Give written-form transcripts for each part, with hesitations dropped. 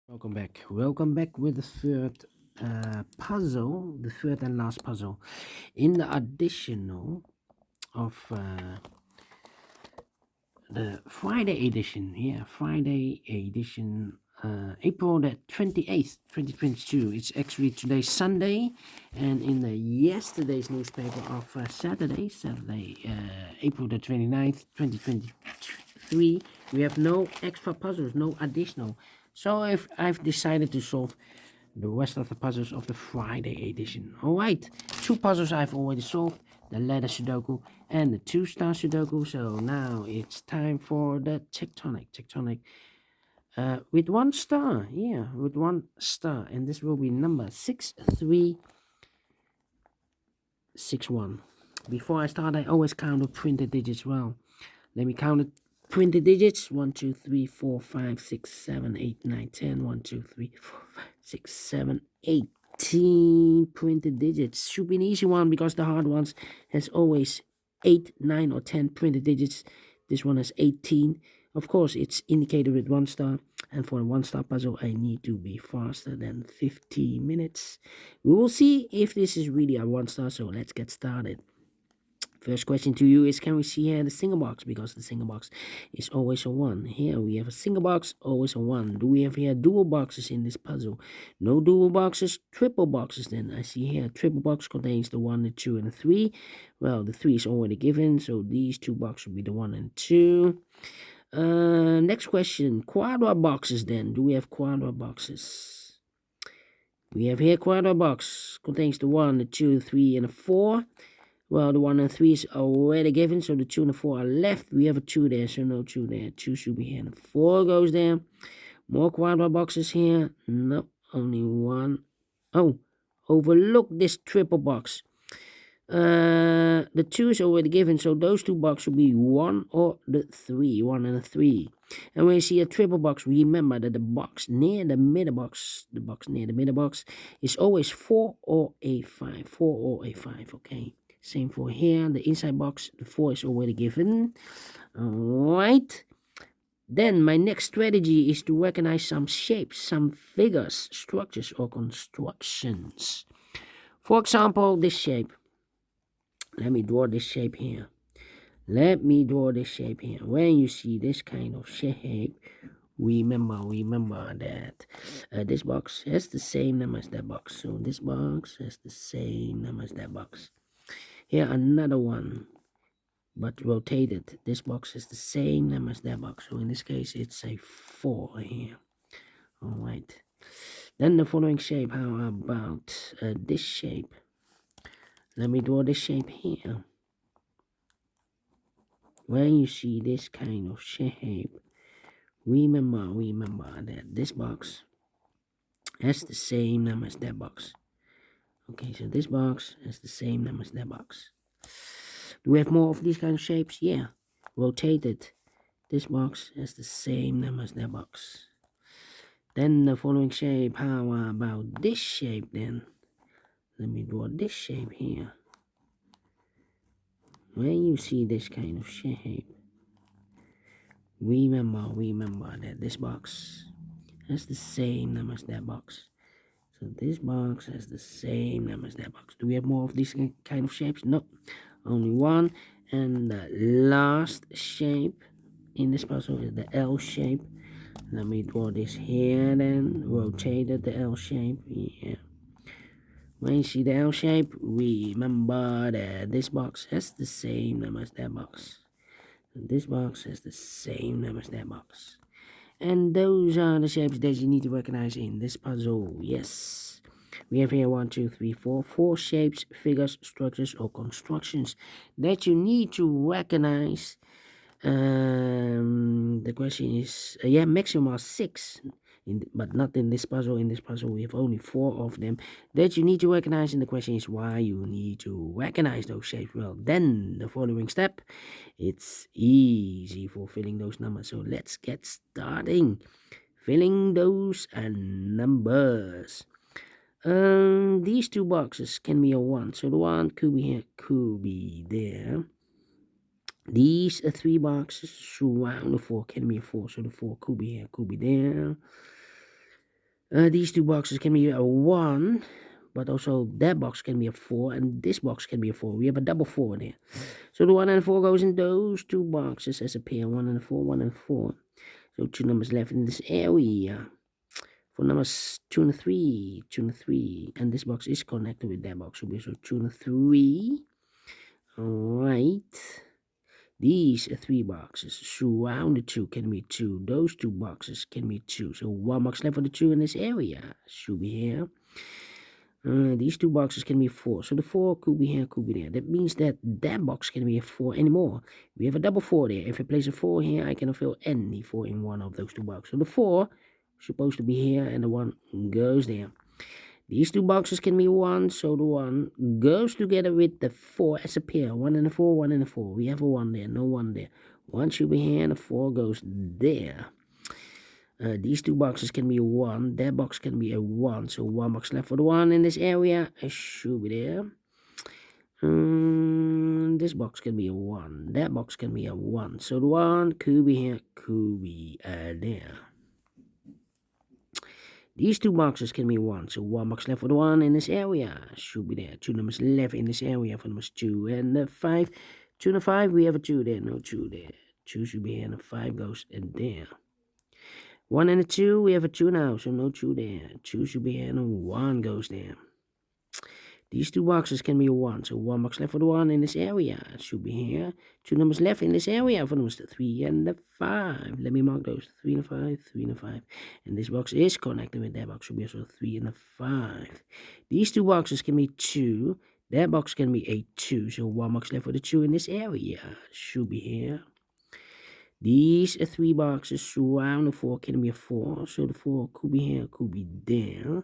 Welcome back with the third puzzle, the third and last puzzle in the additional of the Friday edition. Yeah, Friday edition, April the 28th, 2022. It's actually today's Sunday, and in the yesterday's newspaper of Saturday, April the 29th, 2023, we have no extra puzzles, no additional. So if I've decided to solve the rest of the puzzles of the Friday edition. Alright, two puzzles I've already solved, the letter Sudoku and the two-star Sudoku. So now it's time for the Tectonic with one star. Yeah, with one star. And this will be number 6361. Before I start, I always count the printed digits. Well, let me count the printed digits. 1, 2, 3, 4, 5, 6, 7, 8, 9, 10. 1, 2, 3, 4, 5, 6, 7, 18 printed digits. Should be an easy one because the hard ones has always 8, 9, or 10 printed digits. This one has 18. Of course, it's indicated with one star. And for a one-star puzzle, I need to be faster than 15 minutes. We will see if this is really a one star. So let's get started. First question to you is, can we see here the single box? Because the single box is always a 1. Here we have a single box, always a 1. Do we have here dual boxes in this puzzle? No dual boxes, triple boxes then. I see here triple box contains the 1, the 2, and the 3. Well, the 3 is already given, so these two boxes will be the 1 and 2. Next question, quadra boxes then. Do we have quadra boxes? We have here quadra box, contains the 1, the 2, 3, and the 4. Well, the 1 and 3 is already given, so the 2 and the 4 are left. We have a 2 there, so no 2 there. 2 should be here, and 4 goes there. More quadra boxes here. No, only 1. Oh, overlook this triple box. The 2 is already given, so those two boxes will be 1 or the 3. 1 and a 3. And when you see a triple box, remember that the box near the middle box, is always 4 or a 5. 4 or a 5, okay? Same for here, the inside box, the 4 is already given. Alright. Then my next strategy is to recognize some shapes, some figures, structures, or constructions. For example, this shape. Let me draw this shape here. When you see this kind of shape, remember that this box has the same number as that box. So this box has the same number as that box. Here another one, but rotated. This box has the same number as that box. So in this case, it's a 4 here. Alright. Then the following shape. How about this shape? Let me draw this shape here. When you see this kind of shape, remember that this box has the same number as that box. Okay, so this box has the same number as that box. Do we have more of these kind of shapes? Yeah. Rotated. This box has the same number as that box. Then the following shape. How about this shape then? Let me draw this shape here. When you see this kind of shape, remember that this box has the same number as that box. So this box has the same number as that box. Do we have more of these kind of shapes? No, only one. And the last shape in this puzzle is the L shape. Let me draw this here then. Rotated the L shape. Yeah. When you see the L shape, remember that this box has the same number as that box. This box has the same number as that box. And those are the shapes that you need to recognize in this puzzle. Yes. We have here 1, 2, 3, 4. 4 shapes, figures, structures, or constructions that you need to recognize. The question is, maximum are 6. But not in this puzzle. In this puzzle, we have only 4 of them that you need to recognize. And the question is why you need to recognize those shapes. Well, then the following step, it's easy for filling those numbers. So let's get starting filling those numbers. These two boxes can be a 1. So the 1 could be here, could be there. These 3 boxes surround the 4 can be a 4. So the 4 could be here, could be there. These two boxes can be a 1, but also that box can be a 4, and this box can be a 4. We have a double 4 there. So the 1 and 4 goes in those two boxes as a pair. 1 and 4, 1 and 4. So 2 numbers left in this area. For numbers 2 and 3, 2 and 3. And this box is connected with that box. So we have 2 and 3. Alright. These 3 boxes surround the 2 can be 2. Those 2 boxes can be 2. So 1 box left for the 2 in this area. Should be here. These 2 boxes can be 4. So the 4 could be here, could be there. That means that that box can be a 4 anymore. We have a double 4 there. If I place a 4 here, I cannot fill any 4 in one of those 2 boxes. So the 4 is supposed to be here and the 1 goes there. These 2 boxes can be 1, so the 1 goes together with the 4 as a pair. 1 and a 4, 1 and a 4. We have a 1 there, no 1 there. 1 should be here and the 4 goes there. These 2 boxes can be a 1. That box can be a 1. So 1 box left for the 1 in this area. It should be there. This box can be a 1. That box can be a 1. So the 1 could be here, could be there. These 2 boxes can be 1. So 1 box left for the 1 in this area. Should be there. 2 numbers left in this area for numbers 2 and 5. 2 and 5, we have a 2 there. No 2 there. 2 should be here and the 5 goes in there. 1 and a 2, we have a 2 now, so no 2 there. 2 should be here and a 1 goes there. These 2 boxes can be a 1, so 1 box left for the 1 in this area. It should be here. 2 numbers left in this area for numbers 3 and the 5. Let me mark those. 3 and a 5, 3 and a 5. And this box is connected with that box, should be also 3 and a 5. These 2 boxes can be 2. That box can be a 2, so 1 box left for the 2 in this area. It should be here. These 3 boxes surround the 4 can be a 4, so the 4 could be here, could be there.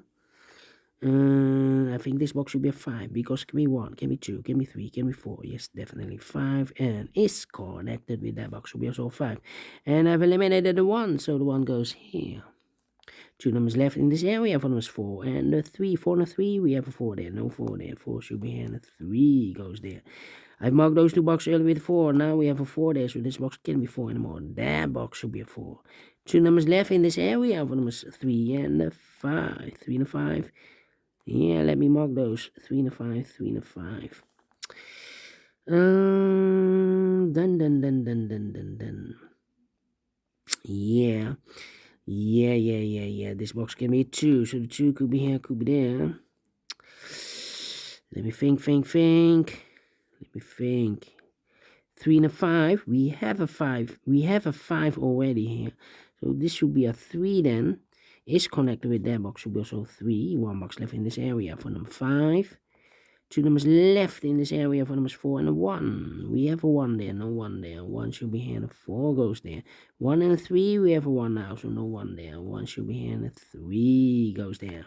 I think this box should be a 5, because can be 1, can be 2, can be 3, can be 4. Yes, definitely 5, and is connected with that box, should be also 5. And I've eliminated the 1, so the 1 goes here. 2 numbers left in this area for numbers 4 and the 3. 4 and a 3, we have a 4 there, no 4 there. 4 should be here, and the 3 goes there. I've marked those 2 boxes earlier with 4. Now we have a 4 there, so this box can't be 4 anymore. That box should be a 4. 2 numbers left in this area for numbers 3 and 5. 3 and 5. Yeah, let me mark those. 3 and 5, 3 and 5. Dun. Yeah. This box can be 2, so the 2 could be here, could be there. Let me think. Let me think. 3 and a 5. We have a 5. We have a 5 already here. So this should be a 3 then. Is connected with that box. Should be also 3. 1 box left in this area for number 5. 2 numbers left in this area for numbers 4 and a 1. We have a 1 there. No 1 there. 1 should be here and a 4 goes there. 1 and a 3. We have a 1 now. So no 1 there. 1 should be here and a 3 goes there.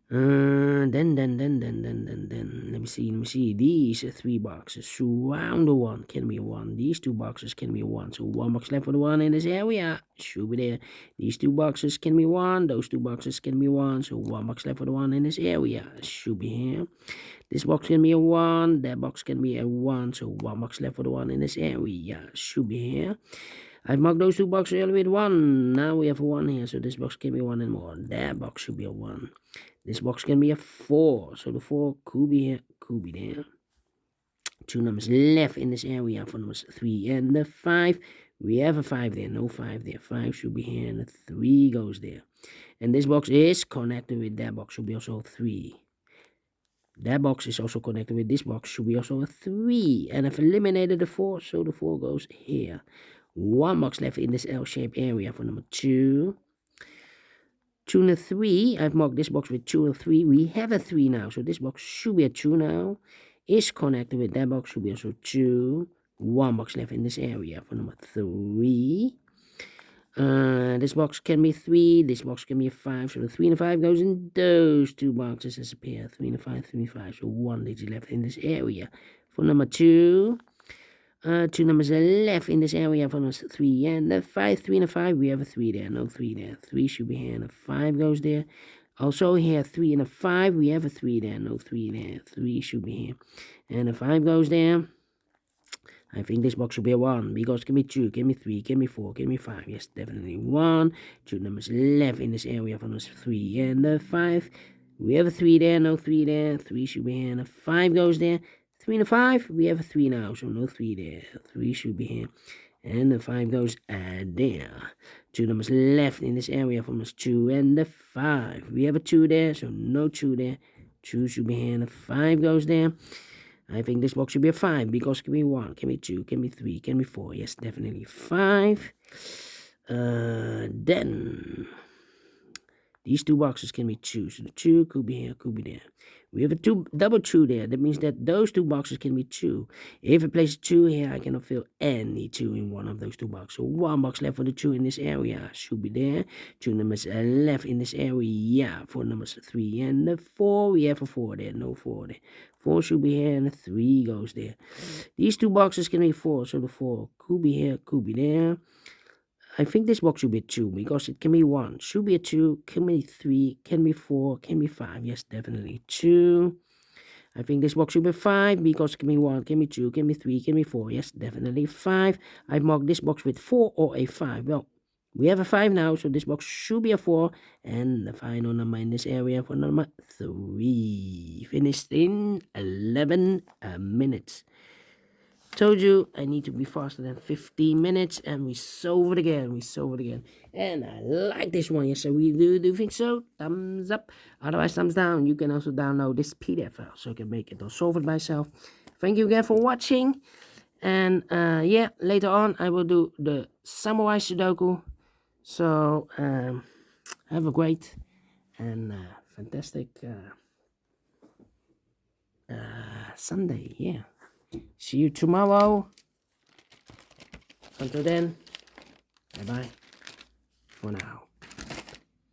Then. Let me see. These 3 boxes surround the 1 can be a 1. These 2 boxes can be a 1. So 1 box left for the 1 in this area. Should be there. These 2 boxes can be 1. Those 2 boxes can be 1. So 1 box left for the 1 in this area. Should be here. This box can be a 1. That box can be a 1. So 1 box left for the 1 in this area. Should be here. I've marked those 2 boxes earlier with 1. Now we have a 1 here. So this box can be 1 and more. That box should be a 1. This box can be a 4. So the 4 could be here, could be there. 2 numbers left in this area for numbers 3 and the 5. We have a 5 there. No 5 there. 5 should be here and the 3 goes there. And this box is connected with that box. Should be also 3. That box is also connected with this box. Should be also a 3. And I've eliminated the 4. So the 4 goes here. 1 box left in this L-shaped area for number 2. 2 and a 3. I've marked this box with 2 and 3. We have a 3 now. So this box should be a 2 now. Is connected with that box. Should be also 2. 1 box left in this area for number 3. This box can be 3. This box can be a 5. So the 3 and a 5 goes in those 2 boxes as a pair. 3 and a 5, 3 and 5. So 1 digit left in this area for number 2. 2 numbers are left in this area for numbers 3 and the 5. 3 and a 5. We have a 3 there. No 3 there. 3 should be here and a 5 goes there. Also here 3 and a 5. We have a 3 there. No 3 there. 3 should be here. And a 5 goes there. I think this box should be a 1 because give me 2, give me 3, give me 4, give me 5. Yes, definitely 1. 2 numbers left in this area from us 3 and 5. We have a 3 there, no 3 there. 3 should be here, and a 5 goes there. 3 and a 5, we have a 3 now, so no 3 there. 3 should be here, and the 5 goes there. 2 numbers left in this area from us 2 and the 5. We have a 2 there, so no 2 there. 2 should be here, and the 5 goes there. I think this box should be a 5 because give me 1, give me 2, give me 3, give me 4. Yes, definitely 5. Then these 2 boxes can be 2. So the 2 could be here, could be there. We have a double 2 there. That means that those 2 boxes can be 2. If I place a 2 here, I cannot fill any 2 in one of those 2 boxes. So 1 box left for the 2 in this area should be there. 2 numbers left in this area for numbers 3 and the 4. We have a 4 there, no 4 there. 4 should be here, and the 3 goes there. These 2 boxes can be 4, so the 4 could be here, could be there. I think this box should be a 2 because it can be 1. Should be a 2, can be 3, can be 4, can be 5. Yes, definitely 2. I think this box should be 5 because it can be 1, can be 2, can be 3, can be 4. Yes, definitely 5. I've marked this box with 4 or a 5. Well, we have a 5 now, so this box should be a 4. And the final number in this area for number 3. Finished in 11 minutes. Told you I need to be faster than 15 minutes, and we solve it again. And I like this one. Yes, so we do think so. Thumbs up. Otherwise, thumbs down. You can also download this PDF file so you can make it or solve it by yourself. Thank you again for watching. And yeah, later on I will do the Samurai Sudoku. So have a great and fantastic Sunday. Yeah. See you tomorrow. Until then, bye-bye for now.